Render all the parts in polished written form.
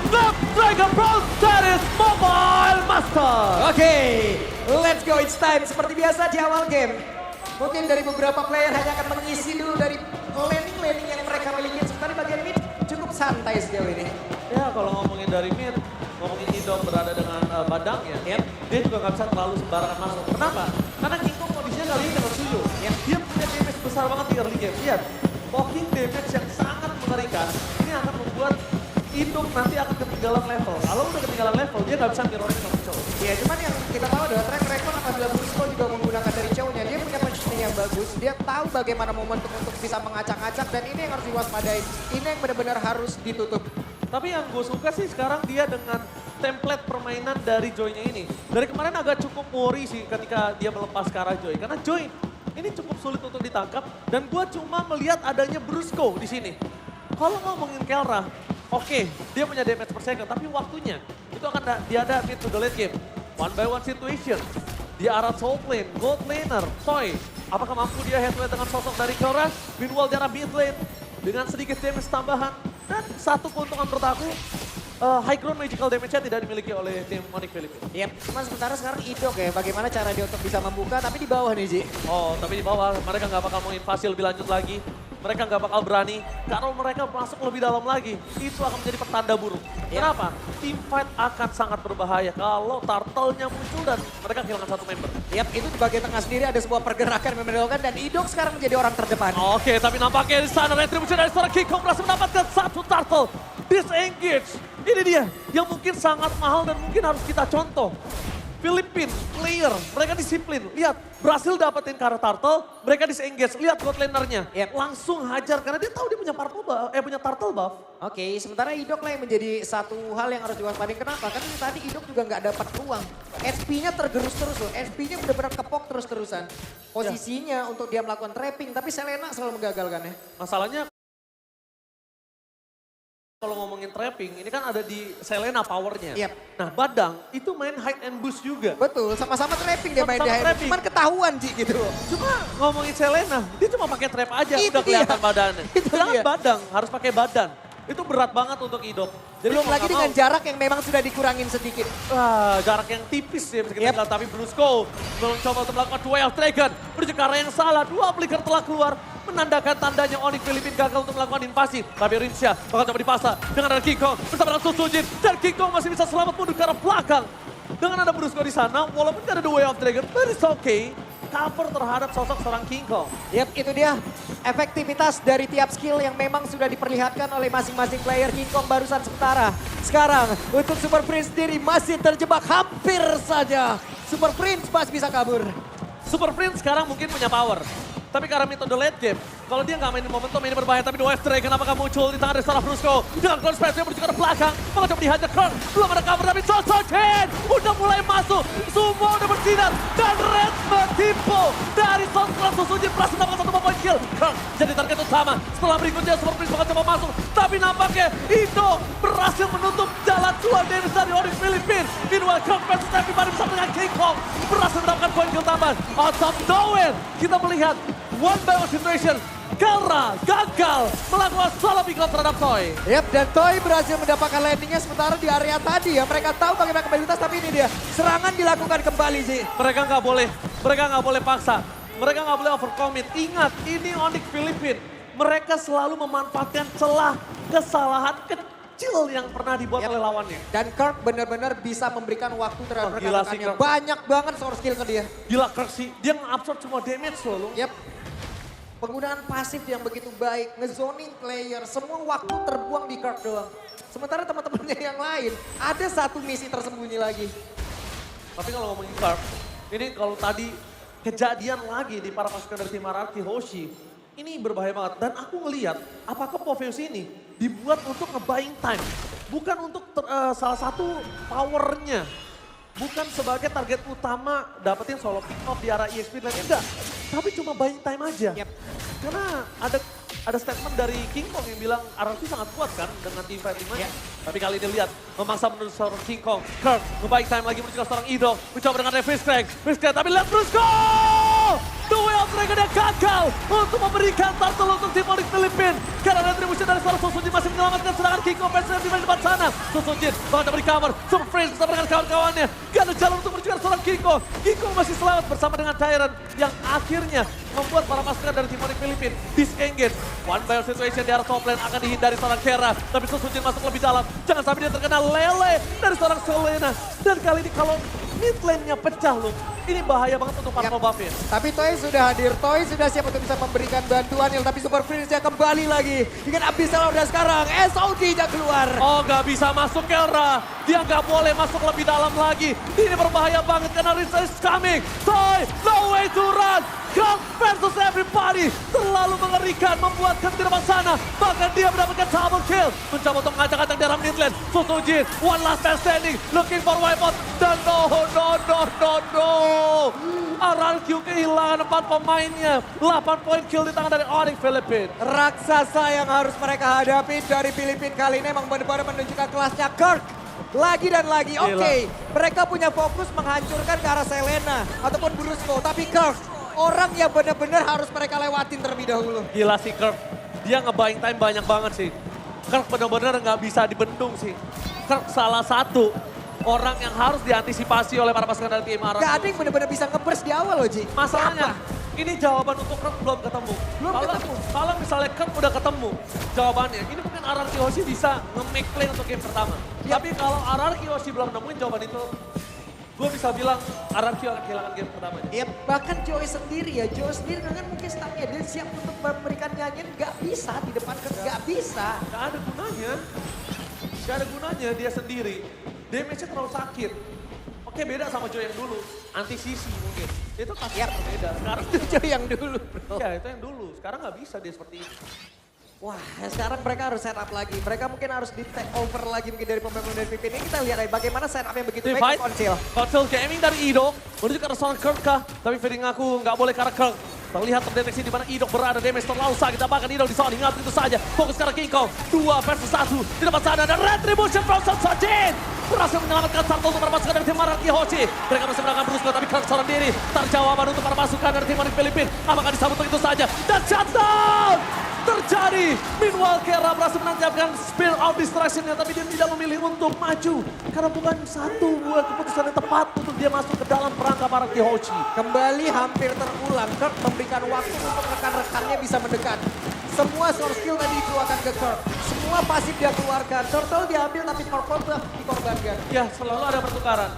Snapdragon Pro Series Mobile Master. Oke, let's go, it's time. Seperti biasa di awal game, mungkin dari beberapa player hanya akan mengisi dulu dari laning yang mereka miliki. Sementara bagian mid cukup santai sejauh ini. Ya kalau ngomongin dari mid, ngomongin Idom berada dengan Badang ya, dia juga nggak bisa terlalu sembarangan masuk. Kenapa? Karena Kingko kondisinya kali ini dengan Suyo. Dia punya damage besar banget di early game. Lihat, poking damage yang sangat mengerikan, ini akan membuat Idom nanti akan ketinggalan level. Kalau udah ketinggalan level, dia nggak bisa mirrorin sama Chow. Ya cuman yang kita tahu adalah track record apabila Brusco juga menggunakan dari Chow-nya. Dia punya positioning yang bagus, dia tahu bagaimana momentum untuk bisa mengacak-acak dan ini yang harus diwaspadai. Ini yang benar-benar harus ditutup. Tapi yang gue suka sih sekarang dia dengan template permainan dari Joy-nya ini. Dari kemarin agak cukup worry sih ketika dia melepas ke arah Joy. Karena Joy ini cukup sulit untuk ditangkap dan gue cuma melihat adanya Brusco di sini. Kalau ngomongin Kelra, oke, dia punya damage per second, tapi waktunya itu akan diada mid to the late game. One by one situation. Di arah top lane, gold laner, Toy. Apakah mampu dia head to head dengan sosok dari Kelra? Meanwhile di arah mid lane dengan sedikit damage tambahan. Dan satu keuntungan menurut aku, high ground magical damage-nya tidak dimiliki oleh tim Onyx Philippines. Yap, cuman sementara sekarang Idok ya, bagaimana cara dia untuk bisa membuka tapi di bawah nih Ji. Oh, tapi di bawah mereka nggak bakal mau invasi lebih lanjut lagi. Mereka nggak bakal berani. Kalau mereka masuk lebih dalam lagi, itu akan menjadi pertanda buruk. Kenapa? Team fight akan sangat berbahaya kalau turtle-nya muncul dan mereka kehilangan satu member. Yap, itu di bagian tengah sendiri ada sebuah pergerakan yang menentukan dan Idok sekarang menjadi orang terdepan. Oke, tapi nampaknya di sana retribution dari seorang Kingkong berhasil mendapatkan satu turtle. Disengage. Ini dia yang mungkin sangat mahal dan mungkin harus kita contoh. Filipin, player, mereka disiplin. Lihat, berhasil dapetin Kara Turtle, mereka disengage. Lihat god lanernya, langsung hajar karena dia tahu dia punya punya turtle buff. Oke, sementara Idok lah yang menjadi satu hal yang harus diwaspadai. Kenapa? Kan tadi Idok juga nggak dapat ruang. SP-nya tergerus terus loh, SP-nya benar-benar kepok terus-terusan. Posisinya untuk dia melakukan trapping, tapi Selena selalu menggagalkannya. Masalahnya, kalau ngomongin trapping, ini kan ada di Selena powernya. Yep. Nah, Badang itu main hide and boost juga. Betul, sama-sama trapping dia main di Sama-sama trapping. cuman ketahuan sih gitu. Cuma ngomongin Selena, dia cuma pakai trap aja, Itu udah kelihatan dia. badannya. Itu Sedangkan dia. Badang harus pakai badan. Itu berat banget untuk Idok. Jadi Belum mau lagi nggak dengan mau, jarak yang memang sudah dikurangin sedikit. jarak yang tipis ya bisa kita bilang. Tapi Brusco mencoba untuk melakukan duel Dragon. Menuju ke arah yang salah, dua flicker telah keluar. Menandakan tandanya Onyx Philippines gagal untuk melakukan invasi. Tapi Rinsha bakal coba dipasang dengan ada King Kong bersama dengan Susujin. Dan King Kong masih bisa selamat mundur ke arah belakang. Dengan ada Brusco di sana, walaupun tidak ada The Way of Dragon, but it's okay. Cover terhadap sosok seorang King Kong. Yap, itu dia efektivitas dari tiap skill yang memang sudah diperlihatkan oleh masing-masing player. King Kong barusan sementara. Sekarang untuk Super Prince sendiri masih terjebak hampir saja. Super Prince masih bisa kabur. Super Prince sekarang mungkin punya power. Tapi karena metode late game, kalau dia nggak mainin momentum ini berbahaya. Tapi The West Dragon apakah muncul di tangan dari seorang Brusco. Dengan Clone Space dia menuju ke belakang. Mau coba dihajar Kong. Belum ada cover tapi Sosojin udah mulai masuk. Semua udah bersinar. Dan Red Metipo dari Sosojin Susujin berhasil mendapatkan satu poin kill. Kong jadi target utama. Setelah berikutnya Super Prince bakal coba masuk. Tapi nampaknya Indo berhasil menutup jalan dua damage dari Onyx Philippines. Meanwhile Kong versus everybody bersama dengan King Kong. Berhasil mendapatkan poin kill tambahan. Out of nowhere kita melihat one by one situation, Kelra gagal melakukan solo pick up terhadap Toy. Yap, dan Toy berhasil mendapatkan landingnya sementara di area tadi ya. Mereka tahu bagaimana kembali lintas, tapi ini dia. Serangan dilakukan kembali sih. Mereka nggak boleh paksa. Mereka nggak boleh overcommit. Ingat, ini Onyx Philippines. Mereka selalu memanfaatkan celah kesalahan kecil yang pernah dibuat oleh lawannya. Dan Kirk benar-benar bisa memberikan waktu terhadap Gila sih, rekan-rekannya. Kirk. Banyak banget source skill ke dia. Gila Kirk sih, dia nge-absorb semua damage loh. Yap. Penggunaan pasif yang begitu baik, ngezoning player, semua waktu terbuang di Kirk doang. Sementara teman-temannya yang lain, ada satu misi tersembunyi lagi. Tapi kalau ngomongin Kirk, ini kalau tadi kejadian lagi di para pasukan dari tim Araki Hoshi, ini berbahaya banget. Dan aku ngelihat apakah Poveus ini dibuat untuk nge-buying time. Bukan untuk salah satu powernya. Bukan sebagai target utama dapetin solo pick off di arah EXP dan enggak. Tapi cuma buying time aja. Karena ada statement dari King Kong yang bilang RRQ sangat kuat kan dengan team fight 5 Tapi kali ini lihat memaksa menuju seorang King Kong. Kirk nge-buying time lagi menuju ke seorang Idol. Mencoba dengan Fish Crack. Tapi lihat Brusco! The Way of Dragon yang gagal untuk memberikan turtle untuk tim Onyx Filipin. Karena retribution dari seorang Susujin masih menyelamatkan serangan King of Fans di depan sana. Susujin bakal recover, Super Freeze bersama dengan kawan-kawannya. Gak ada jalan untuk mencegah seorang Kiko. Kiko masih selamat bersama dengan Tyrant yang akhirnya membuat para pasukan dari tim Onyx Filipin disengage. One by one situation di arah top lane akan dihindari seorang Kera. Tapi Susujin masuk lebih dalam. Jangan sampai dia terkena lele dari seorang Selena. Dan kali ini kalau mid lane-nya pecah loh. Ini bahaya banget untuk para Buffin. Tapi Toy sudah hadir, Toy sudah siap untuk bisa memberikan bantuan. Tapi Super Prince-nya kembali lagi dengan Abyssal udah sekarang. SOD-nya keluar. Oh, nggak bisa masuk Kelra. Dia nggak boleh masuk lebih dalam lagi. Ini berbahaya banget karena Rizal is coming. Toy, no way to run. Kong versus everybody. Terlalu mengerikan, membuatkan di depan sana. Bahkan dia mendapatkan double kill. Mencoba untuk mengacak-acak di dalam mid lane. Susujin, one last man standing. Looking for wipeout. Dan no. RRQ kehilangan 4 pemainnya. 8 poin kill di tangan dari Onyx Filipin. Raksasa yang harus mereka hadapi dari Filipina kali ini emang benar-benar menunjukkan kelasnya Kirk. Lagi dan lagi, oke. Mereka punya fokus menghancurkan ke arah Selena ataupun Brusco. Tapi Kirk, orang yang benar-benar harus mereka lewatin terlebih dahulu. Gila sih Kirk. Dia nge-buying time banyak banget sih. Kirk benar-benar nggak bisa dibendung sih. Kirk salah satu orang yang harus diantisipasi oleh para pasukan dari tim RRQ. Gak ada yang benar-benar bisa nge-burst di awal loh, Ji. Masalahnya, ini jawaban untuk Kirk belum ketemu. Kalau misalnya Kirk udah ketemu jawabannya, ini mungkin RRQ Hoshi bisa nge-make play untuk game pertama. Tapi kalau RRQ Hoshi belum nemuin jawaban itu, gue bisa bilang RRQ akan kehilangan game pertamanya. Ya, bahkan Joey sendiri ya, Joey sendiri dengan mungkin startnya dia siap untuk memberikan nyanyian, gak bisa di depan Kirk, gak bisa. Gak ada gunanya. Gak ada gunanya dia sendiri. Damage-nya terlalu sakit. Oke, beda sama Joe yang dulu. Anti-sisi mungkin. Itu pasti berbeda. Sekarang Itu Joey yang dulu, bro. ya itu yang dulu. Sekarang nggak bisa dia seperti itu. Wah, sekarang mereka harus setup lagi. Mereka mungkin harus di take over lagi mungkin dari pemain dari VP ini. Kita lihat bagaimana setup yang begitu baik Konsil. Konsil gaming dari Idok. Menuju ke arah seorang Kirk kah? Tapi feeling aku nggak boleh ke arah Kirk. Terlihat terdeteksi di mana Idok berada. Damage terlalu sakit. Bahkan Idok disoal. Ingat itu saja. Fokus ke arah King Kong. 2 versus 1. Di depan sana ada Retribution from Susujin. Berhasil menyelamatkan Turtle untuk para pasukan dari tim RRQ Hoshi. Mereka masih menangkan Brusco tapi Kirk seorang diri. Terjawaban untuk para pasukan dari tim Onyx Filipin. Apakah disambut begitu saja? Dan shutdown! Terjadi. Meanwhile Kera berhasil menangkapkan Spear of Distraction-nya tapi dia tidak memilih untuk maju. Karena bukan satu buat keputusan yang tepat untuk dia masuk ke dalam perangkap RRQ Hoshi. Kembali hampir terulang. Kirk memberikan waktu untuk rekan-rekannya bisa mendekat. Semua source skill tadi dikeluarkan ke Kirk. Semua pasif dia keluarkan. Turtle diambil tapi Purple dikorbankan. Ya selalu ada pertukaran.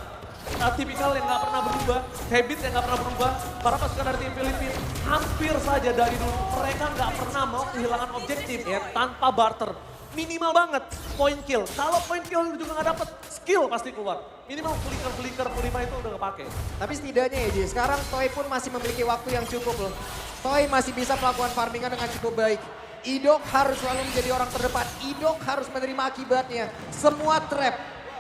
Tipikal yang nggak pernah berubah, habit yang nggak pernah berubah. Para pasukan dari tim Filipina hampir saja dari dulu mereka nggak pernah mau kehilangan objektif ya tanpa barter. Minimal banget point kill. Kalau point kill juga nggak dapet, skill pasti keluar. Minimal flicker, purify itu udah kepake. Tapi setidaknya ya Ji, sekarang Toy pun masih memiliki waktu yang cukup loh. Toy masih bisa melakukan farmingan dengan cukup baik. Idok harus selalu menjadi orang terdepan. Idok harus menerima akibatnya. Semua trap,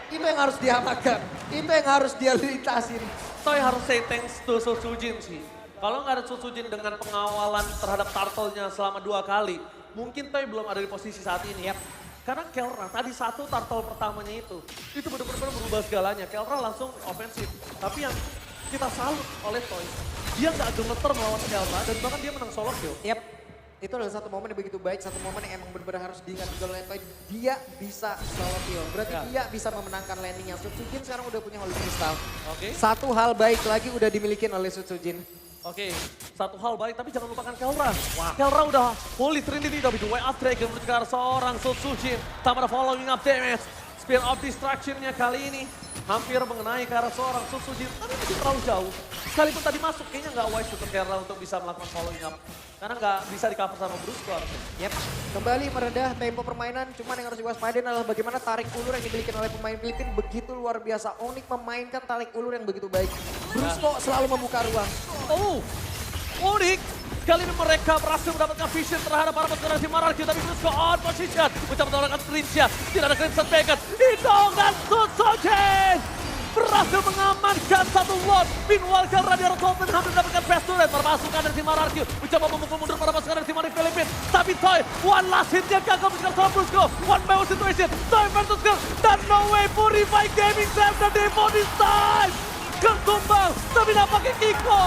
itu yang harus diamankan. Itu yang harus dia lintasin. Toy harus say thanks to Susujin sih. Kalau nggak ada Susujin dengan pengawalan terhadap turtle-nya selama 2 kali, mungkin Toy belum ada di posisi saat ini ya. Karena Kelra tadi satu turtle pertamanya itu benar-benar berubah segalanya. Kelra langsung ofensif. Tapi yang kita salut oleh Toy, dia nggak gemeter melawan Kelra dan bahkan dia menang solo kill. Yap, itu adalah satu momen yang begitu baik, satu momen yang emang benar-benar harus diingat juga oleh Toy. Dia bisa solo kill, berarti dia bisa memenangkan landingnya. Susujin sekarang udah punya Holy Crystal. Oke. Satu hal baik lagi udah dimiliki oleh Susujin. Oke, satu hal baik tapi jangan lupakan Kelra. Kelra udah Holy Trinity udah di way up Dragon menuju ke arah seorang Susujin. Tambah following up damage. Spear of Distraction-nya kali ini hampir mengenai ke arah seorang Susujin. Tapi masih terlalu jauh. Sekalipun tadi masuk kayaknya nggak wise untuk Kelra untuk bisa melakukan following up. Karena nggak bisa di cover sama Brusco harusnya. Yep, kembali meredah tempo permainan. Cuman yang harus diwaspadai adalah bagaimana tarik ulur yang dimiliki oleh pemain Filipina begitu luar biasa. Onyx memainkan tarik ulur yang begitu baik. Brusco selalu membuka ruang. Oh, Onyx kali ini mereka berhasil mendapatkan vision terhadap para pasukan tim RRQ. Tapi Brusco on position. Mencoba mendapatkan Crimson. Tidak ada Crimson Bacon. Idong dan Susujin berhasil mengamankan satu lot. Meanwhile Kelra di arah Tolman hampir mendapatkan best turret. Para pasukan dari tim RRQ mencoba memukul mundur para pasukan dari tim Onyx Filipina. Tapi Toy, one last hitnya gagal mencegat sama Brusco. One by one situation. Toy versus Kirk. Dan no way Purify Gaming save the day for this time. Kirk tumbang, tapi nampaknya Kiko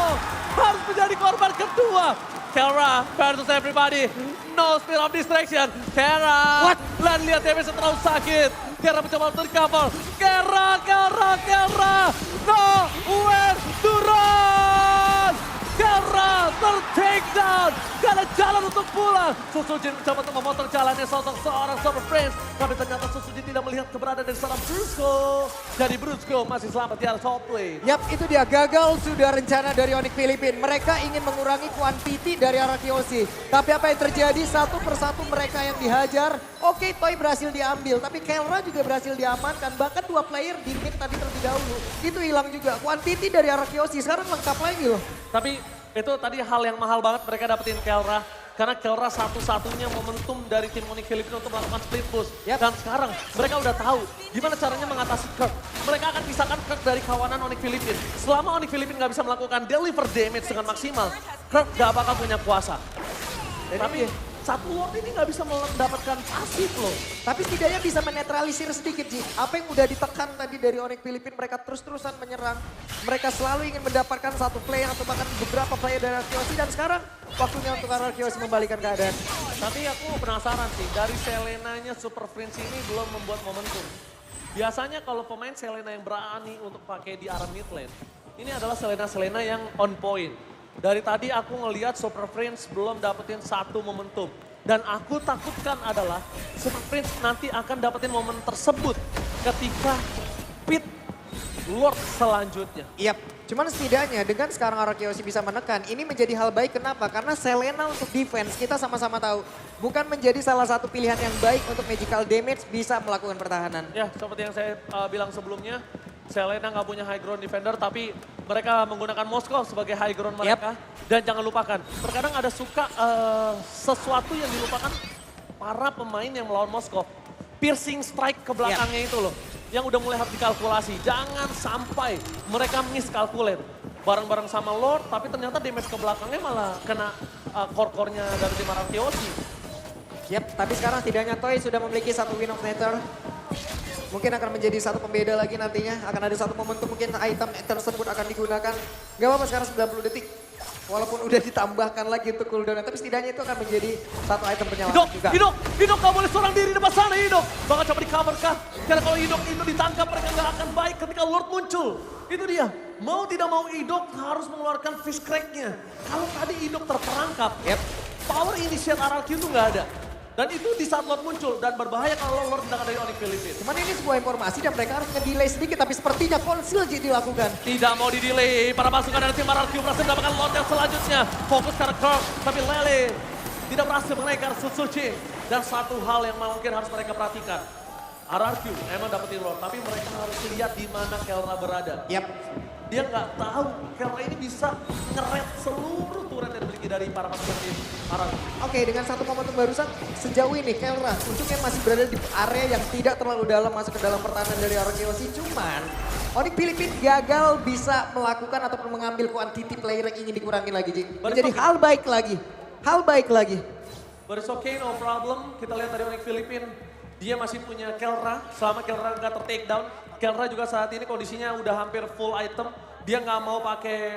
harus menjadi korban kedua. Kelra versus everybody. No speed of distraction. Kelra. What? Lihat damage terlalu sakit. Kelra mencoba untuk recover. Kelra. Nowhere to run. Kelra ter-take down. Gak ada jalan untuk pulang. Susujin mencoba untuk memotong jalannya sosok seorang Super Prince. Tapi ternyata Susujin tidak melihat keberadaan dari seorang Brusco. Jadi Brusco masih selamat di atas top lane. Yap, itu dia gagal sudah rencana dari Onyx Filipin. Mereka ingin mengurangi kuantiti dari arah Kyoshi. Tapi apa yang terjadi, satu persatu mereka yang dihajar. Oke, Toy berhasil diambil, tapi Kelra juga berhasil diamankan. Bahkan 2 player di mid tadi terlebih dahulu. Itu hilang juga. Kuantiti dari arah Kyoshi sekarang lengkap lagi loh. Tapi itu tadi hal yang mahal banget mereka dapetin Kelra. Karena Kelra satu-satunya momentum dari tim Onyx Filipina untuk melakukan split push. Yap. Dan sekarang mereka udah tahu gimana caranya mengatasi Kirk. Mereka akan pisahkan Kirk dari kawanan Onyx Filipina. Selama Onyx Filipina nggak bisa melakukan deliver damage dengan maksimal, Kirk gak bakal punya kuasa. Tapi satu Lord ini nggak bisa mendapatkan pasif loh. Tapi setidaknya bisa menetralisir sedikit, Ji. Apa yang udah ditekan tadi dari Onyx Filipina, mereka terus-terusan menyerang. Mereka selalu ingin mendapatkan satu play atau bahkan beberapa play dari Kyoshi. Dan sekarang waktunya untuk Kyoshi membalikan keadaan. Tapi aku penasaran sih, dari Selenanya Super Prince ini belum membuat momentum. Biasanya kalau pemain Selena yang berani untuk pakai di arah mid lane, ini adalah Selena yang on point. Dari tadi aku ngelihat Super Prince belum dapetin satu momentum. Dan aku takutkan adalah Super Prince nanti akan dapetin momen tersebut ketika pit Lord selanjutnya. Yap, cuman setidaknya dengan sekarang Kyoshi bisa menekan, ini menjadi hal baik. Kenapa? Karena Selena untuk defense kita sama-sama tahu bukan menjadi salah satu pilihan yang baik untuk magical damage bisa melakukan pertahanan. Ya, seperti yang saya bilang sebelumnya, Selena nggak punya high ground defender, tapi mereka menggunakan Moskow sebagai high ground mereka. Dan jangan lupakan, terkadang ada suka sesuatu yang dilupakan para pemain yang melawan Moskow. Piercing strike ke belakangnya itu loh, yang udah mulai harus dikalkulasi. Jangan sampai mereka miskalkulate bareng-bareng sama Lord, tapi ternyata damage ke belakangnya malah kena core-core-nya dari tim Kyoshi. Yap, tapi sekarang setidaknya Toy sudah memiliki satu win of nature. Mungkin akan menjadi satu pembeda lagi nantinya. Akan ada satu momentum mungkin item tersebut akan digunakan. Gak apa-apa sekarang 90 detik. Walaupun udah ditambahkan lagi untuk cooldown. Tapi setidaknya itu akan menjadi satu item penyelamat juga. Hidok gak boleh seorang diri depan sana Hidok. Bakal coba di cover kah? Karena kalau Hidok itu ditangkap mereka gak akan baik ketika Lord muncul. Itu dia. Mau tidak mau Hidok harus mengeluarkan fish crack-nya. Kalau tadi Hidok terperangkap, power initiate RRQ itu gak ada. Dan itu di saat Lord muncul dan berbahaya kalau Lord datang dari Onyx Filipina. Cuman ini sebuah informasi dan mereka harus nge-delay sedikit, tapi sepertinya konsil dilakukan. Tidak mau di-delay, para pasukan dari tim RRQ berhasil mendapatkan Lord yang selanjutnya. Fokus ke Kirk, tapi Lele tidak berhasil menaikkan Suzuki. Dan satu hal yang mungkin harus mereka perhatikan. RRQ emang dapetin Lord, tapi mereka harus lihat di mana Kelra berada. Yap. Dia nggak tahu Kelra ini bisa nge-red seluruh turret yang dimiliki dari para pasukan tim RRQ. Oke, dengan satu momentum barusan, sejauh ini Kelra ujungnya masih berada di area yang tidak terlalu dalam masuk ke dalam pertahanan dari Kyoshi. Cuman Onyx Filipina gagal bisa melakukan ataupun mengambil kuantiti player yang ingin dikurangi lagi, Ji. Menjadi hal baik lagi. Hal baik lagi. But it's okay, no problem. Kita lihat dari Onyx Filipina, dia masih punya Kelra. Selama Kelra nggak ter-take down, Kelra juga saat ini kondisinya udah hampir full item. Dia nggak mau pakai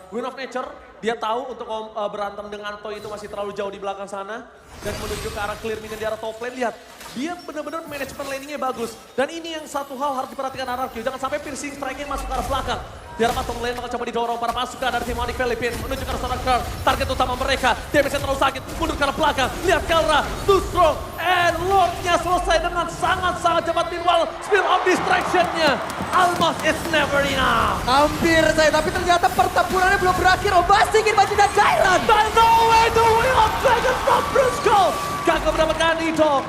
Win of Nature. Dia tahu untuk berantem dengan Toy itu masih terlalu jauh di belakang sana. Dan menuju ke arah clear minion di arah top lane. Lihat, dia benar-benar manajemen laningnya bagus. Dan ini yang satu hal harus diperhatikan RRQ. Jangan sampai piercing strike-nya masuk ke arah belakang. Di arah top lane bakal coba didorong para pasukan dari tim Onyx Filipina. Menuju ke arah sana Kirk. Target utama mereka. Damage-nya terlalu sakit. Mundur ke arah belakang. Lihat Kelra. Too strong. And Lord-nya selesai dengan sangat-sangat cepat. Meanwhile, speed of distraction-nya. Almost it's never enough. Hampir saya, tapi ternyata pertempurannya belum berakhir. Obasi ingin maju dan Jairan. Dan no way to win on Dragon from Brusco. Gagal mendapatkan Hidok.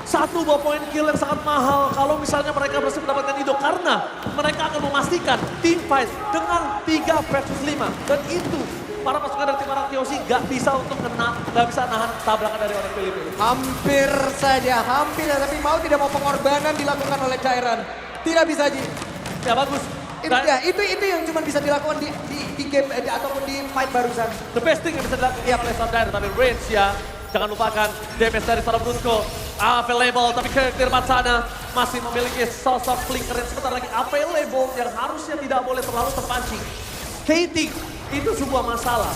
Satu buah poin kill yang sangat mahal kalau misalnya mereka berhasil mendapatkan Hidok. Karena mereka akan memastikan team fight dengan 3 versus 5. Dan itu para pasukan dari tim Kyoshi gak bisa untuk gak bisa nahan tabrakan dari Onyx Filipina. Hampir saja, hampir. Tapi mau tidak mau pengorbanan dilakukan oleh Jairan. Tidak bisa, Ji. Ya bagus. Itu yang cuma bisa dilakukan di game ataupun di fight barusan. The best thing yang bisa dilakukan oleh Sundial, tapi range ya. Jangan lupakan damage dari seorang Brusco. Available, tapi ke depan sana masih memiliki sosok flinker yang sebentar lagi available yang harusnya tidak boleh terlalu terpancing. KT itu sebuah masalah.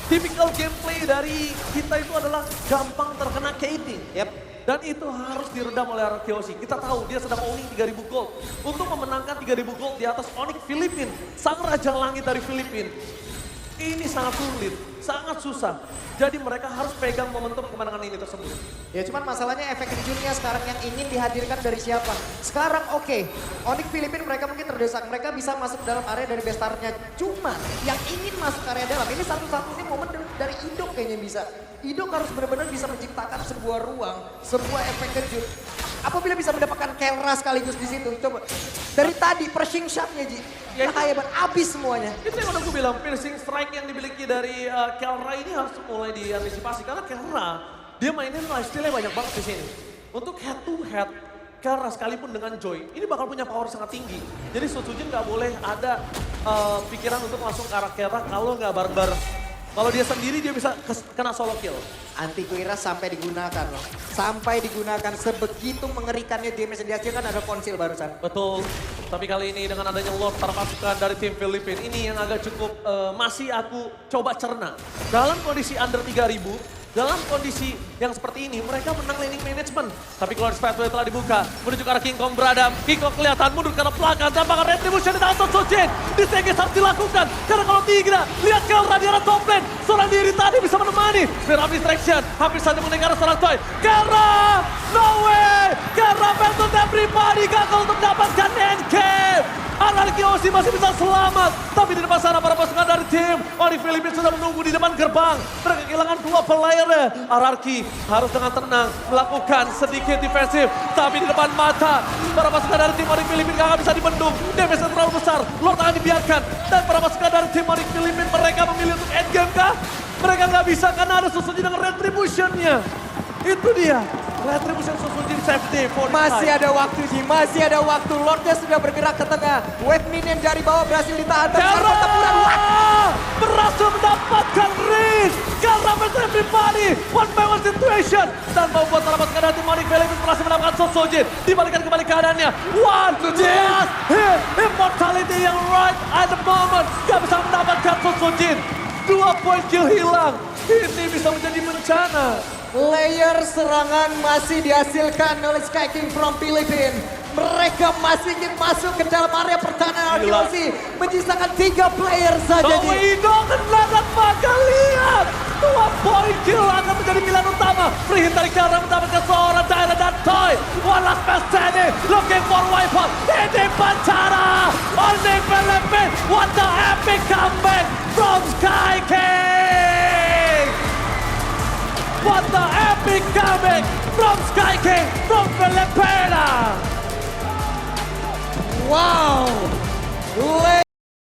Tipikal gameplay dari kita itu adalah gampang terkena Katie. Yep. Dan itu harus diredam oleh Arkeosi. Kita tahu dia sedang owning 3000 gold. Untuk memenangkan 3000 gold di atas Onyx Filipin, sang raja langit dari Filipin. Ini sangat sulit, sangat susah. Jadi mereka harus pegang momentum kemenangan ini tersebut. Ya cuman masalahnya efek kejutnya sekarang yang ingin dihadirkan dari siapa? Sekarang oke, Onyx Filipin mereka mungkin terdesak, mereka bisa masuk dalam area dari bestarnya. Cuma yang ingin masuk area dalam, ini satu-satunya momen dari Idok kayaknya bisa. Idok harus benar-benar bisa menciptakan sebuah ruang, sebuah efek kejut. Apabila bisa mendapatkan Kelra sekaligus di situ, coba. Dari tadi pressing shot-nya Ji, Ya, bahaya banget, abis semuanya. Itu yang udah gue bilang, piercing strike yang dimiliki dari Kelra ini harus mulai diantisipasi. Karena Kelra, dia mainin lifesteal-nya banyak banget di sini. Untuk head to head, Kelra sekalipun dengan Joy, ini bakal punya power sangat tinggi. Jadi Sojin nggak boleh ada pikiran untuk langsung ke arah Kelra kalau nggak bareng-bareng. Kalau dia sendiri dia bisa kena solo kill. Antivirus sampai digunakan loh. Sampai digunakan sebegitu mengerikannya damage yang dihasilkan ada konsil barusan. Betul, tapi kali ini dengan adanya Lord terpasukan dari tim Filipin, ini yang agak cukup masih aku coba cerna. Dalam kondisi under 3000, dalam kondisi yang seperti ini, mereka menang laning management. Tapi Glorious Pathway telah dibuka, menuju ke arah King Kong beradab. King Kong kelihatan mundur karena belakang, tampaknya retribution di tangan Sojin. Di CG harus dilakukan, karena kalau tidak, lihat Kelra di arah top lane. Seorang diri tadi bisa menemani. Spear of Distraction, hampir saja mendengar seorang Toy. Kelra, no way! Kelra battle everybody, gagal untuk mendapatkan endgame. Arkeosi masih bisa selamat, tapi di depan sana para pasukan dari tim Onyx Filipin sudah menunggu di depan gerbang. Mereka kehilangan 2 player. Ararki harus dengan tenang melakukan sedikit defensif, tapi di depan mata para pasukan dari tim Onyx Filipin gak bisa dibendung. Damage terlalu besar, Lord akan dibiarkan, dan para pasukan dari tim Onyx Filipin mereka memilih untuk endgame kah? Mereka nggak bisa karena ada Sosojin dengan retribution-nya. Itu dia. Retribution Sosojin save day for Masih ada waktu Ji, masih ada waktu. Lordnya sudah bergerak ke tengah. Wave minion dari bawah berhasil ditahan. Kelra berhasil mendapatkan Riz. Kelra versus everybody. One by one situation. Dan membuat para pasukan dari tim Onyx Filipin berhasil mendapatkan Sosojin. Dibalikan kembali keadaannya. One last hit. Immortality yang right at the moment. Gak bisa mendapatkan Sosojin. 2 poin kill hilang. Ini bisa menjadi bencana. Layer serangan masih dihasilkan oleh Sky King from Filipin. Mereka masih ingin masuk ke dalam area pertahanan Gila. Arkeosi. Menyisakan 3 player saja. Ji. Towido kenakan maka lihat. 2 poin kill akan menjadi pilihan utama. Free hit dari Kelra mendapatkan seorang Tyler dan Toy. One last pass Danny. Looking for wipeout. Ini bencana. Onyx Filipin. What the epic comeback from Sky King. What the epic comeback from Sky King from Filipina. Wow.